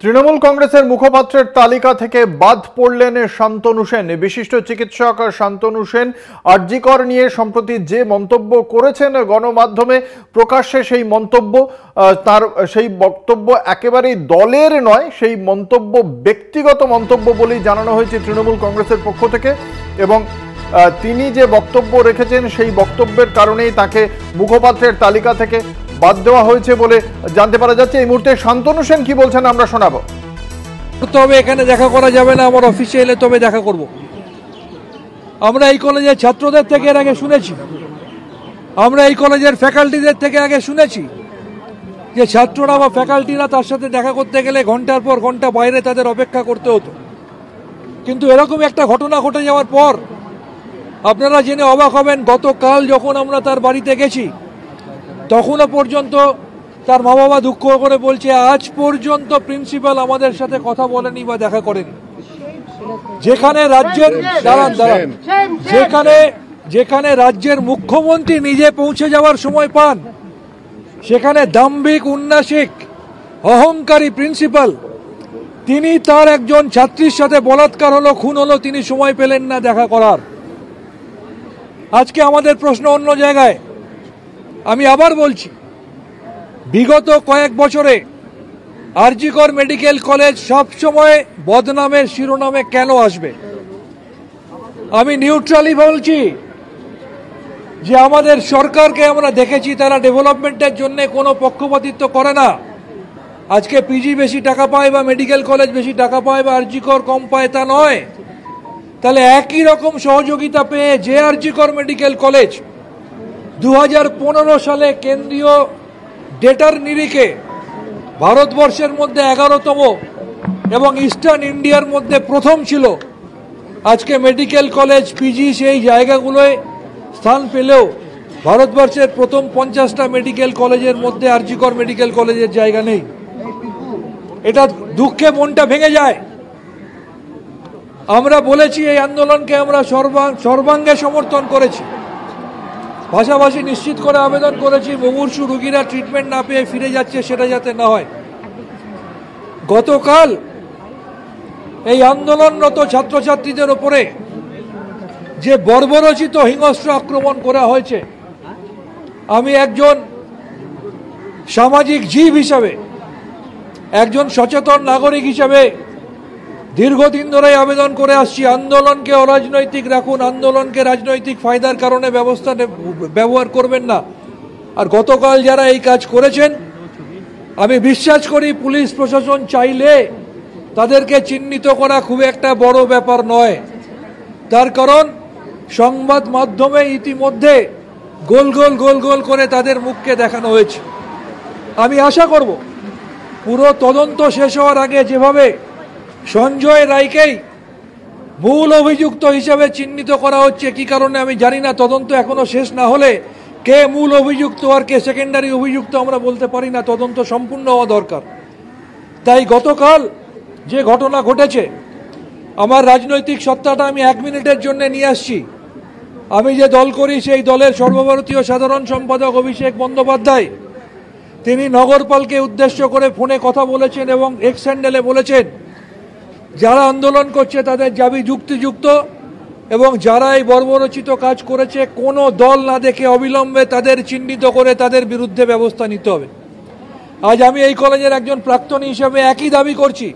তৃণমূল কংগ্রেসের মুখপাত্রের তালিকা থেকে বাদ পড়লেন শান্তনু সেন। বিশিষ্ট চিকিৎসক শান্তনু সেন আরজি কর নিয়ে সম্প্রতি যে মন্তব্য করেছেন গণমাধ্যমে প্রকাশ্যে, সেই মন্তব্য তার সেই বক্তব্য একেবারেই দলের নয়, সেই মন্তব্য ব্যক্তিগত মন্তব্য বলেই জানানো হয়েছে তৃণমূল কংগ্রেসের পক্ষ থেকে। এবং তিনি যে বক্তব্য রেখেছেন সেই বক্তব্যের কারণেই তাকে মুখপাত্রের তালিকা থেকে বাদ দেওয়া হয়েছে বলে জানতে পারা যাচ্ছে। এই মুহূর্তে শান্তনু সেন কি বলছেন আমরা শোনাবো। তবে এখানে দেখা করা যাবে না, আমার অফিসে এলে তবে দেখা করব। আমরা এই কলেজের ছাত্রদের থেকে এর আগে শুনেছি, আমরা এই কলেজের ফ্যাকাল্টিদের থেকে আগে শুনেছি যে ছাত্ররা বা ফ্যাকাল্টিরা তার সাথে দেখা করতে গেলে ঘন্টার পর ঘন্টা বাইরে তাদের অপেক্ষা করতে হতো। কিন্তু এরকম একটা ঘটনা ঘটে যাওয়ার পর আপনারা জেনে অবাক হবেন, গতকাল যখন আমরা তার বাড়িতে গেছি তখনও পর্যন্ত তার মা বাবা দুঃখ করে বলছে আজ পর্যন্ত প্রিন্সিপাল আমাদের সাথে কথা বলেনি বা দেখা করেনি। যেখানে রাজ্যের যেখানে রাজ্যের মুখ্যমন্ত্রী নিজে পৌঁছে যাওয়ার সময় পান, সেখানে দাম্ভিক, উন্নাসিক, অহংকারী প্রিন্সিপাল, তিনি তার একজন ছাত্রীর সাথে বলাৎকার হলো, খুন হলো, তিনি সময় পেলেন না দেখা করার। আজকে আমাদের প্রশ্ন অন্য জায়গায়। আমি আবার বলছি, বিগত কয়েক বছরে আরজি কর মেডিকেল কলেজ সবসময় বদনামের শিরোনামে কেন আসবে? আমি নিউট্রালি বলছি যে আমাদের সরকারকে আমরা দেখেছি তারা ডেভেলপমেন্টের জন্য কোনো পক্ষপাতিত্ব করে না। আজকে পিজি বেশি টাকা পায় বা মেডিকেল কলেজ বেশি টাকা পায় বা আরজি কর কম পায় তা নয়। তাহলে একই রকম সহযোগিতা পেয়ে যে আরজি কর মেডিকেল কলেজ 2015 সালে কেন্দ্রীয় ডেটার নিরিখে ভারতবর্ষের মধ্যে 11তম এবং ইস্টার্ন ইন্ডিয়ার মধ্যে প্রথম ছিল, আজকে মেডিকেল কলেজ পিজি সেই জায়গাগুলোয় স্থান পেলেও ভারতবর্ষের প্রথম 50টা মেডিকেল কলেজের মধ্যে আরজি কর মেডিকেল কলেজের জায়গা নেই। এটা দুঃখে মনটা ভেঙে যায়। আমরা বলেছি এই আন্দোলনকে আমরা সর্বাঙ্গে সমর্থন করেছি, পাশাপাশি নিশ্চিত করে আবেদন করেছি মুমূর্ষু রোগীরা ট্রিটমেন্ট না পেয়ে ফিরে যাচ্ছে সেটা যাতে না হয়। গতকাল এই আন্দোলনরত ছাত্রছাত্রীদের ওপরে যে বর্বরচিত হিংস্র আক্রমণ করা হয়েছে, আমি একজন সামাজিক জীব হিসাবে, একজন সচেতন নাগরিক হিসাবে দীর্ঘদিন ধরেই আবেদন করে আসছি, আন্দোলনকে অরাজনৈতিক রাখুন, আন্দোলনকে রাজনৈতিক ফায়দার কারণে ব্যবহার করবেন না। আর গতকাল যারা এই কাজ করেছেন, আমি বিশ্বাস করি পুলিশ প্রশাসন চাইলে তাদেরকে চিহ্নিত করা খুব একটা বড় ব্যাপার নয়। তার কারণ সংবাদ মাধ্যমে ইতিমধ্যে গোল গোল করে তাদের মুখকে দেখানো হয়েছে। আমি আশা করব পুরো তদন্ত শেষ হওয়ার আগে যেভাবে সঞ্জয় রায়কেই মূল অভিযুক্ত হিসেবে চিহ্নিত করা হচ্ছে, কি কারণে আমি জানি না, তদন্ত এখনো শেষ না হলে কে মূল অভিযুক্ত আর কে সেকেন্ডারি অভিযুক্ত আমরা বলতে পারি না, তদন্ত সম্পূর্ণ হওয়া দরকার। তাই গতকাল যে ঘটনা ঘটেছে, আমার রাজনৈতিক সত্তাটা আমি 1 মিনিটের জন্য নিয়ে আসছি। আমি যে দল করি সেই দলের সর্বভারতীয় সাধারণ সম্পাদক অভিষেক বন্দ্যোপাধ্যায়, তিনি নগরপালকে উদ্দেশ্য করে ফোনে কথা বলেছেন এবং এক্স হ্যান্ডেলে বলেছেন যারা আন্দোলন করছে তাদের দাবি যুক্তিযুক্ত এবং যারা এই বর্বরচিত কাজ করেছে কোনো দল না দেখে অবিলম্বে তাদের চিহ্নিত করে তাদের বিরুদ্ধে ব্যবস্থা নিতে হবে। আজ আমি এই কলেজের একজন প্রাক্তনী হিসেবে একই দাবি করছি।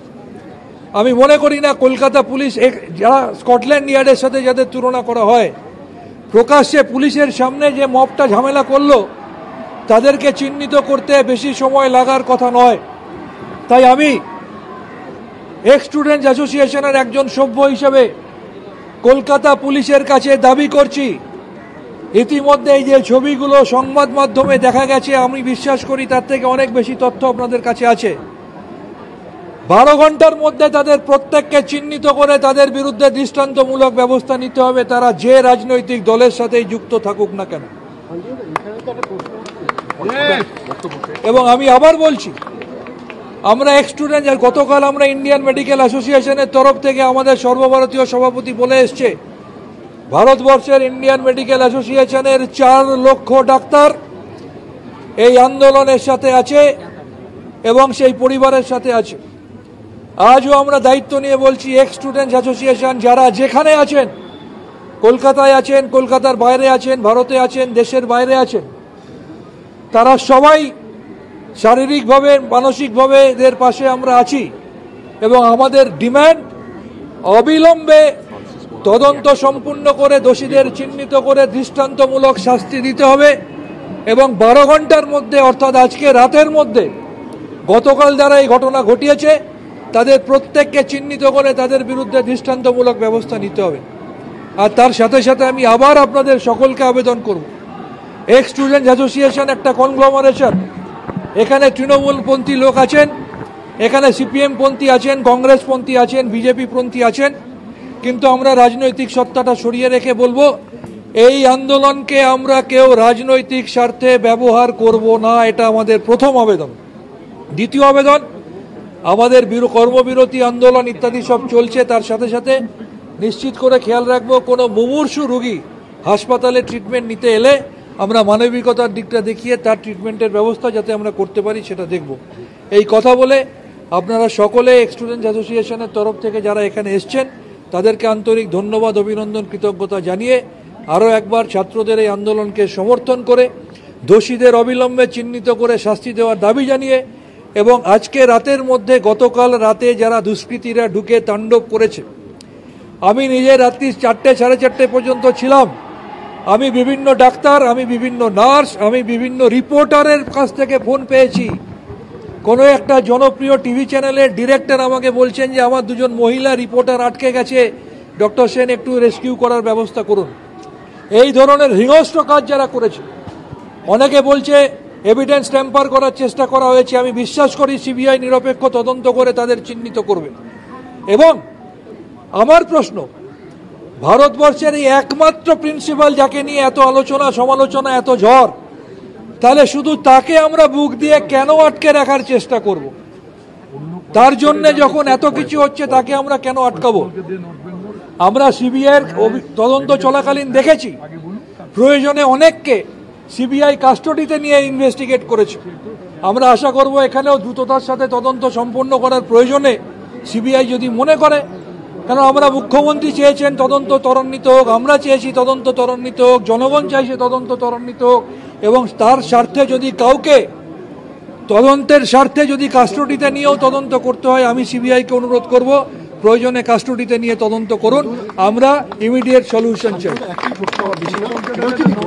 আমি মনে করি না কলকাতা পুলিশ, যারা স্কটল্যান্ড ইয়ার্ডের সাথে যাদের তুলনা করা হয়, প্রকাশ্যে পুলিশের সামনে যে মবটা ঝামেলা করলো তাদেরকে চিহ্নিত করতে বেশি সময় লাগার কথা নয়। তাই আমি এক্স স্টুডেন্টস অ্যাসোসিয়েশনের একজন সভ্য হিসেবে কলকাতা পুলিশের কাছে দাবি করছি, ইতিমধ্যে এই যে ছবিগুলো সংবাদ মাধ্যমে দেখা গেছে, আমি বিশ্বাস করি তার থেকে অনেক বেশি তথ্য আপনাদের কাছে আছে। 12 ঘন্টার মধ্যে তাদের প্রত্যেককে চিহ্নিত করে তাদের বিরুদ্ধে দৃষ্টান্তমূলক ব্যবস্থা নিতে হবে, তারা যে রাজনৈতিক দলের সাথেই যুক্ত থাকুক না কেন। এবং আমি আবার বলছি, আমরা এক্স স্টুডেন্ট, গতকাল আমরা ইন্ডিয়ান মেডিকেল অ্যাসোসিয়েশনের তরফ থেকে আমাদের সর্বভারতীয় সভাপতি বলে এসছে, ভারতবর্ষের ইন্ডিয়ান মেডিকেল অ্যাসোসিয়েশনের 4 লক্ষ ডাক্তার এই আন্দোলনের সাথে আছে এবং সেই পরিবারের সাথে আছে। আজও আমরা দায়িত্ব নিয়ে বলছি, এক্স স্টুডেন্টস অ্যাসোসিয়েশন যারা যেখানে আছেন, কলকাতায় আছেন, কলকাতার বাইরে আছেন, ভারতে আছেন, দেশের বাইরে আছেন, তারা সবাই শারীরিকভাবে মানসিকভাবে এদের পাশে আমরা আছি। এবং আমাদের ডিমান্ড, অবিলম্বে তদন্ত সম্পূর্ণ করে দোষীদের চিহ্নিত করে দৃষ্টান্তমূলক শাস্তি দিতে হবে এবং 12 ঘন্টার মধ্যে, অর্থাৎ আজকে রাতের মধ্যে, গতকাল যারা এই ঘটনা ঘটিয়েছে তাদের প্রত্যেককে চিহ্নিত করে তাদের বিরুদ্ধে দৃষ্টান্তমূলক ব্যবস্থা নিতে হবে। আর তার সাথে সাথে আমি আবার আপনাদের সকলকে আবেদন করব, এক্স স্টুডেন্টস অ্যাসোসিয়েশন একটা কনগ্লোমারেশন। এখানে তৃণমূলপন্থী লোক আছেন, এখানে সিপিএমপন্থী আছেন, কংগ্রেসপন্থী আছেন, বিজেপিপন্থী আছেন, কিন্তু আমরা রাজনৈতিক সত্তাটা সরিয়ে রেখে বলবো, এই আন্দোলনকে আমরা কেউ রাজনৈতিক স্বার্থে ব্যবহার করব না। এটা আমাদের প্রথম আবেদন। দ্বিতীয় আবেদন, আমাদের কর্মবিরতি আন্দোলন ইত্যাদি সব চলছে, তার সাথে সাথে নিশ্চিত করে খেয়াল রাখবো কোনো মুমূর্ষু রোগী হাসপাতালে ট্রিটমেন্ট নিতে এলে আমরা মানবিকতার দিকটা দেখিয়ে তার ট্রিটমেন্টের ব্যবস্থা যাতে আমরা করতে পারি সেটা দেখব। এই কথা বলে আপনারা সকলে এক্স স্টুডেন্টস অ্যাসোসিয়েশনের তরফ থেকে যারা এখানে এসছেন তাদেরকে আন্তরিক ধন্যবাদ, অভিনন্দন, কৃতজ্ঞতা জানিয়ে আরও একবার ছাত্রদের এই আন্দোলনকে সমর্থন করে দোষীদের অবিলম্বে চিহ্নিত করে শাস্তি দেওয়ার দাবি জানিয়ে, এবং আজকে রাতের মধ্যে, গতকাল রাতে যারা দুষ্কৃতীরা ঢুকে তাণ্ডব করেছে, আমি নিজে রাত্রি 4টে সাড়ে 4টে পর্যন্ত ছিলাম। আমি বিভিন্ন ডাক্তার, আমি বিভিন্ন নার্স, আমি বিভিন্ন রিপোর্টারের কাছ থেকে ফোন পেয়েছি। কোনো একটা জনপ্রিয় টিভি চ্যানেলের ডিরেক্টর আমাকে বলছেন যে আমার 2জন মহিলা রিপোর্টার আটকে গেছে, ডক্টর সেন একটু রেস্কিউ করার ব্যবস্থা করুন। এই ধরনের হিংস্র কাজ যারা করেছে, অনেকে বলছে এভিডেন্স ট্যাম্পার করার চেষ্টা করা হয়েছে। আমি বিশ্বাস করি সিবিআই নিরপেক্ষ তদন্ত করে তাদের চিহ্নিত করবে। এবং আমার প্রশ্ন, ভারতবর্ষের এই একমাত্র প্রিন্সিপাল যাকে নিয়ে এত আলোচনা সমালোচনা, এত ঝড়, তাহলে শুধু তাকে আমরা বুক দিয়ে কেন আটকে রাখার চেষ্টা করব? তার জন্য যখন এত কিছু হচ্ছে তাকে আমরা কেন আটকাবো? আমরা সিবিআইয়ের তদন্ত চলাকালীন দেখেছি প্রয়োজনে অনেককে সিবিআই কাস্টডিতে নিয়ে ইনভেস্টিগেট করেছে। আমরা আশা করব এখানেও দ্রুততার সাথে তদন্ত সম্পন্ন করার প্রয়োজনে সিবিআই যদি মনে করে, কারণ আমরা মুখ্যমন্ত্রী চেয়েছেন তদন্ত ত্বরান্বিত হোক, আমরা চেয়েছি তদন্ত ত্বরান্বিত হোক, জনগণ চাইছে তদন্ত ত্বরান্বিত হোক, এবং তার স্বার্থে যদি কাউকে তদন্তের স্বার্থে যদি কাস্টডিতে নিয়েও তদন্ত করতে হয়, আমি সিবিআইকে অনুরোধ করব প্রয়োজনে কাস্টডিতে নিয়ে তদন্ত করুন। আমরা ইমিডিয়েট সলিউশন চাই।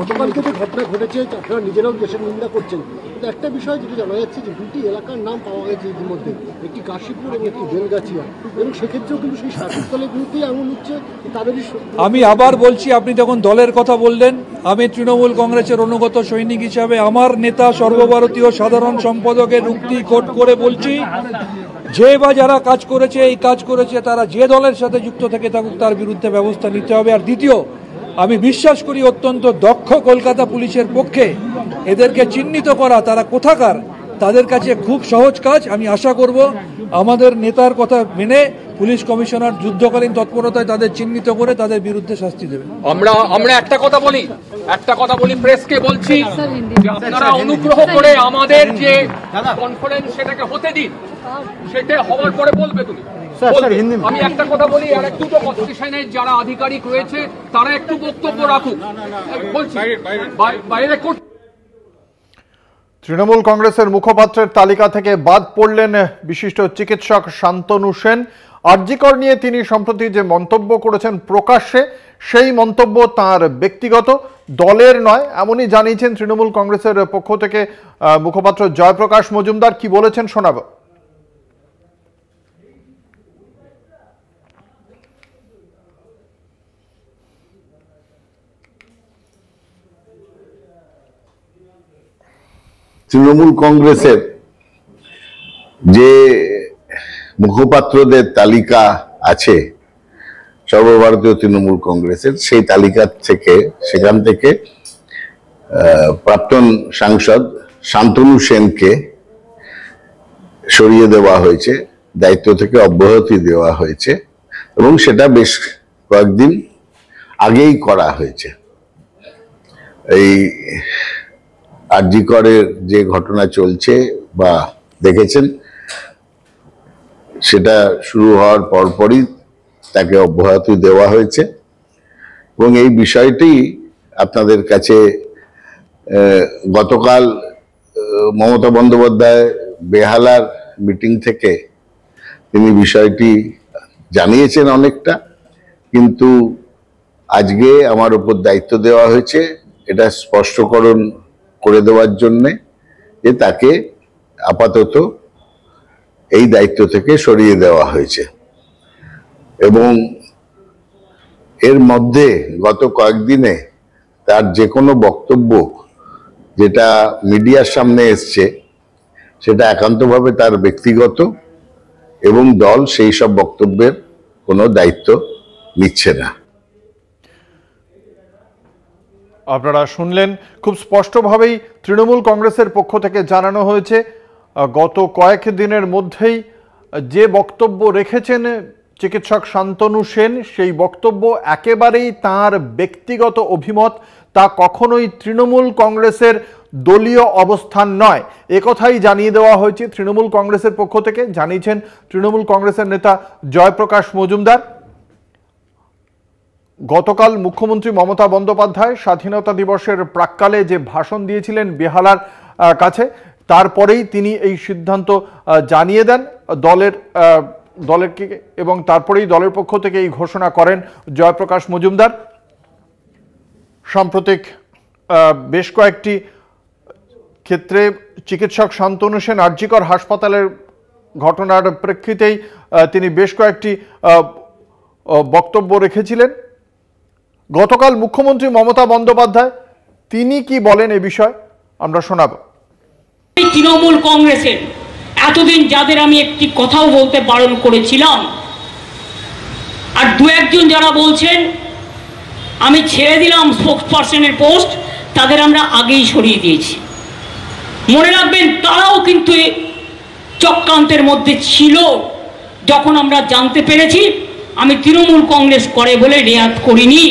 গতকালকে যে ঘটনা ঘটেছে আপনারা নিজেরাও দেশের নিন্দা করছেন, কিন্তু একটা বিষয় যেটা জানা যাচ্ছে যে 2টি এলাকার নাম পাওয়া গেছে ইতিমধ্যে, একটি কাশীপুর এবং একটি বেলগাছিয়া, এবং সেক্ষেত্রেও কিন্তু সেই শাসক দলের বিরুদ্ধেই আঙুল উঠছে তাদেরই। আমি আবার বলছি, আপনি যখন দলের কথা বললেন, আমি তৃণমূল কংগ্রেসের অনুগত সৈনিক হিসাবে আমার নেতা সর্বভারতীয় সাধারণ সম্পাদকের উক্তি কোট করে বলছি, যে বা যারা কাজ করেছে, এই কাজ করেছে, তারা যে দলের সাথে যুক্ত থেকে থাকুক তার বিরুদ্ধে ব্যবস্থা নিতে হবে। আর দ্বিতীয়, আমি বিশ্বাস করি অত্যন্ত দক্ষ কলকাতা পুলিশের পক্ষে এদেরকে চিহ্নিত করা তারা কোথাকার, তাদের কাছে খুব সহজ কাজ। আমি আশা করব আমাদের নেতার কথা মেনে পুলিশ কমিশনার যুদ্ধকালীন তৎপরতায় তাদের চিহ্নিত করে তাদের বিরুদ্ধে শাস্তি দেবে। আমরা একটা কথা বলি প্রেসকে বলছি, আপনারা অনুগ্রহ করে আমাদের যে কনফারেন্স সেটাকে হতে দিন, সেটা হওয়ার পরে বলবে তুমি। আমি একটা কথা বলি, আর একটু তো কনস্টিটিউশনের যারা আধিকারিক রয়েছে তারা একটু বক্তব্য রাখুক। বলছি বাইরে তৃণমূল কংগ্রেসের মুখপাত্রের তালিকা থেকে বাদ পড়লেন বিশিষ্ট চিকিৎসক শান্তনু সেন। আরজিকর নিয়ে তিনি সম্প্রতি যে মন্তব্য করেছেন প্রকাশ্যে, সেই মন্তব্য তার ব্যক্তিগত, দলের নয়, এমনই জানিয়েছেন তৃণমূল কংগ্রেসের পক্ষ থেকে মুখপাত্র জয়প্রকাশ মজুমদার। কি বলেছেন শোনাব। তৃণমূল কংগ্রেসের যে মুখপাত্রদের তালিকা আছে সর্বভারতীয় তৃণমূল কংগ্রেসের, সেই তালিকা থেকে সেখান থেকে প্রাক্তন সাংসদ শান্তনু সেনকে সরিয়ে দেওয়া হয়েছে, দায়িত্ব থেকে অব্যাহতি দেওয়া হয়েছে, এবং সেটা বেশ কয়েকদিন আগেই করা হয়েছে। এই আরজিকরের যে ঘটনা চলছে বা দেখেছেন, সেটা শুরু হওয়ার পরপরই তাকে অব্যাহতি দেওয়া হয়েছে এবং এই বিষয়টি আপনাদের কাছে গতকাল মমতা বন্দ্যোপাধ্যায় বেহালার মিটিং থেকে তিনি বিষয়টি জানিয়েছেন অনেকটা, কিন্তু আজকে আমার উপর দায়িত্ব দেওয়া হয়েছে এটা স্পষ্টকরণ করে দেওয়ার জন্যে যে তাকে আপাতত এই দায়িত্ব থেকে সরিয়ে দেওয়া হয়েছে। এবং এর মধ্যে গত কয়েকদিনে তার যে কোনো বক্তব্য যেটা মিডিয়ার সামনে এসছে সেটা একান্তভাবে তার ব্যক্তিগত, এবং দল সেই সব বক্তব্যের কোনো দায়িত্ব নিচ্ছে না। আপনারা শুনলেন, খুব স্পষ্টভাবেই তৃণমূল কংগ্রেসের পক্ষ থেকে জানানো হয়েছে গত কয়েক দিনের মধ্যেই যে বক্তব্য রেখেছেন চিকিৎসক শান্তনু সেন, সেই বক্তব্য একেবারেই তার ব্যক্তিগত অভিমত, তা কখনোই তৃণমূল কংগ্রেসের দলীয় অবস্থান নয়। একথাই জানিয়ে দেওয়া হয়েছে তৃণমূল কংগ্রেসের পক্ষ থেকে। জানিয়েছেন তৃণমূল কংগ্রেসের নেতা জয়প্রকাশ মজুমদার। গতকাল মুখ্যমন্ত্রী মমতা বন্দ্যোপাধ্যায় স্বাধীনতা দিবসের প্রাক্কালে যে ভাষণ দিয়েছিলেন বেহালার কাছে, তারপরেই তিনি এই সিদ্ধান্ত জানিয়ে দেন দলেরকে, এবং তারপরেই দলের পক্ষ থেকে এই ঘোষণা করেন জয়প্রকাশ মজুমদার। সাম্প্রতিক বেশ কয়েকটি ক্ষেত্রে চিকিৎসক শান্তনু সেন আরজিকর হাসপাতালের ঘটনার প্রেক্ষিতেই তিনি বেশ কয়েকটি বক্তব্য রেখেছিলেন। গতকাল মুখ্যমন্ত্রী মমতা বন্দ্যোপাধ্যায় তিনি কি বলেন এ বিষয়ে আমরা শোনাব। তৃণমূল কংগ্রেসের এতদিন যাদের আমি একটি কথাও বলতে বারণ করেছিলাম, আর দু একজন যারা বলছেন আমি ছেড়ে দিলাম স্পোকসপারসনের পোস্ট, তাদের আমরা আগেই সরিয়ে দিয়েছি। মনে রাখবেন, তারাও কিন্তু চক্রান্তের মধ্যে ছিল। যখন আমরা জানতে পেরেছি, আমি তৃণমূল কংগ্রেস করে বলে রেয়াত করিনি।